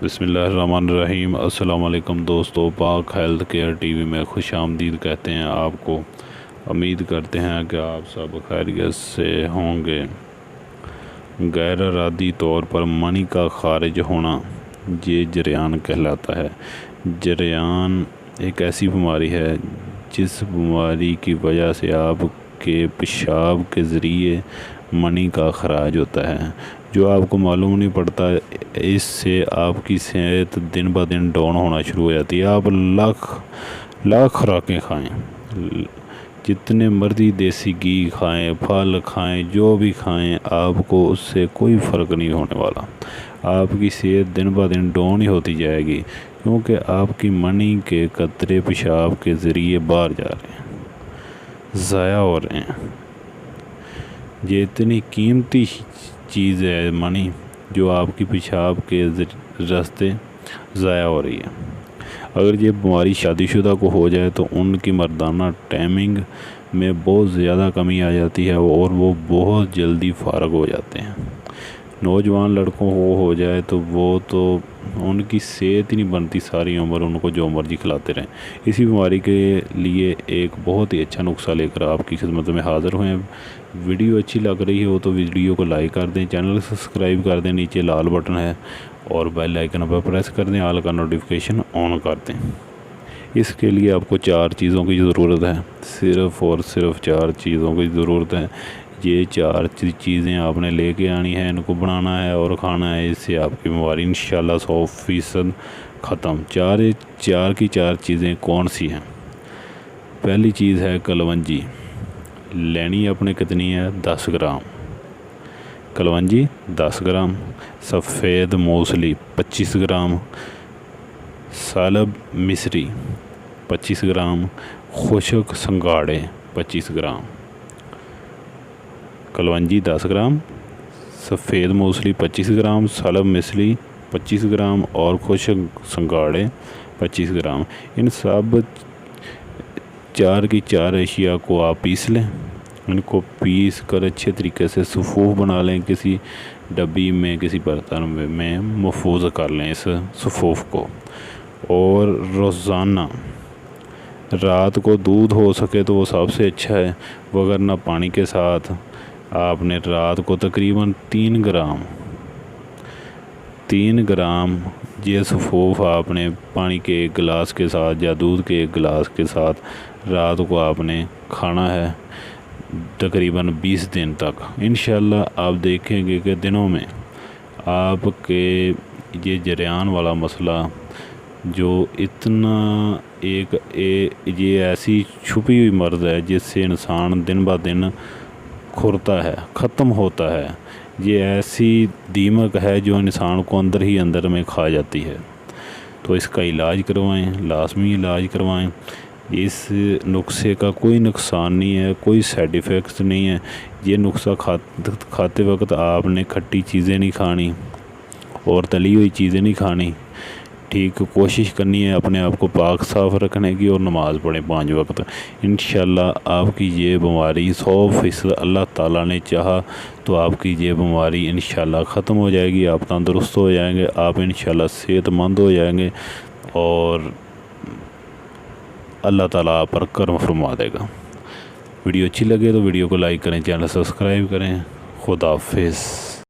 بسم اللہ الرحمن الرحیم۔ السلام علیکم دوستو، پاک ہیلتھ کیئر ٹی وی میں خوش آمدید کہتے ہیں آپ کو۔ امید کرتے ہیں کہ آپ سب خیریت سے ہوں گے۔ غیر ارادی طور پر منی کا خارج ہونا یہ جریان کہلاتا ہے۔ جریان ایک ایسی بیماری ہے جس بیماری کی وجہ سے آپ کے پیشاب کے ذریعے منی کا خراج ہوتا ہے، جو آپ کو معلوم نہیں پڑتا۔ اس سے آپ کی صحت دن بہ دن ڈاؤن ہونا شروع ہو جاتی ہے۔ آپ لاکھ خوراکیں کھائیں، جتنے مرضی دیسی گھی کھائیں، پھل کھائیں، جو بھی کھائیں، آپ کو اس سے کوئی فرق نہیں ہونے والا۔ آپ کی صحت دن بہ دن ڈاؤن ہی ہوتی جائے گی، کیونکہ آپ کی منی کے قطرے پیشاب کے ذریعے باہر جا رہے ہیں، ضائع ہو رہے ہیں۔ یہ اتنی قیمتی چیز ہے منی، جو آپ کی پیشاب کے راستے ضائع ہو رہی ہے۔ اگر یہ بیماری شادی شدہ کو ہو جائے تو ان کی مردانہ ٹائمنگ میں بہت زیادہ کمی آ جاتی ہے اور وہ بہت جلدی فارغ ہو جاتے ہیں۔ نوجوان لڑکوں کو ہو جائے تو ان کی صحت ہی نہیں بنتی، ساری عمر ان کو جو مرضی کھلاتے رہیں۔ اسی بیماری کے لیے ایک بہت ہی اچھا نسخہ لے کر آپ کی خدمت میں حاضر ہوئے ہیں۔ ویڈیو اچھی لگ رہی ہو تو ویڈیو کو لائک کر دیں، چینل کو سبسکرائب کر دیں، نیچے لال بٹن ہے اور بیل آئیکن پر پریس کر دیں، آل کا نوٹیفیکیشن آن کر دیں۔ اس کے لیے آپ کو 4 چیزوں کی ضرورت ہے، صرف اور صرف 4 چیزوں کی ضرورت ہے۔ یہ 4 چیزیں آپ نے لے کے آنی ہے، ان کو بنانا ہے اور کھانا ہے۔ اس سے آپ کی بیماری انشاءاللہ 100% ختم۔ 4 کی 4 چیزیں کون سی ہیں؟ پہلی چیز ہے کلونجی۔ لینی اپنے کتنی ہے؟ 10 گرام کلونجی، 10 گرام۔ سفید موسلی 25 گرام، سالب مصری 25 گرام، خشک سنگھاڑے 25 گرام۔ کلونجی 10 گرام، سفید موسلی 25 گرام، سالب مصری 25 گرام اور خشک سنگھاڑے 25 گرام۔ ان سب 4 کی 4 اشیاء کو آپ پیس لیں۔ ان کو پیس کر اچھے طریقے سے صفوف بنا لیں، کسی ڈبی میں، کسی برتن میں محفوظ کر لیں اس صفوف کو۔ اور روزانہ رات کو دودھ ہو سکے تو وہ سب سے اچھا ہے، وگرنہ پانی کے ساتھ آپ نے رات کو تقریباً 3 گرام یہ صفوف آپ نے پانی کے 1 گلاس کے ساتھ یا دودھ کے 1 گلاس کے ساتھ رات کو آپ نے کھانا ہے، تقریباً 20 دن تک۔ انشاءاللہ آپ دیکھیں گے کہ دنوں میں آپ کے یہ جریان والا مسئلہ جو اتنا یہ ایسی چھپی ہوئی مرض ہے جس سے انسان دن بہ دن کھرتا ہے، ختم ہوتا ہے۔ یہ ایسی دیمک ہے جو انسان کو اندر ہی اندر میں کھا جاتی ہے۔ تو اس کا علاج کروائیں، لازمی علاج کروائیں۔ اس نسخے کا کوئی نقصان نہیں ہے، کوئی سائیڈ ایفیکٹس نہیں ہے۔ یہ نسخہ کھاتے وقت آپ نے کھٹی چیزیں نہیں کھانی اور تلی ہوئی چیزیں نہیں کھانی۔ ٹھیک کوشش کرنی ہے اپنے آپ کو پاک صاف رکھنے کی اور نماز پڑھیں 5 وقت۔ انشاءاللہ آپ کی یہ بیماری 100% اللہ تعالیٰ نے چاہا تو آپ کی یہ بیماری انشاءاللہ ختم ہو جائے گی، آپ تندرست ہو جائیں گے، آپ انشاءاللہ صحت مند ہو جائیں گے اور اللہ تعالیٰ آپ پر کرم فرما دے گا۔ ویڈیو اچھی لگے تو ویڈیو کو لائک کریں، چینل سبسکرائب کریں۔ خدا حافظ۔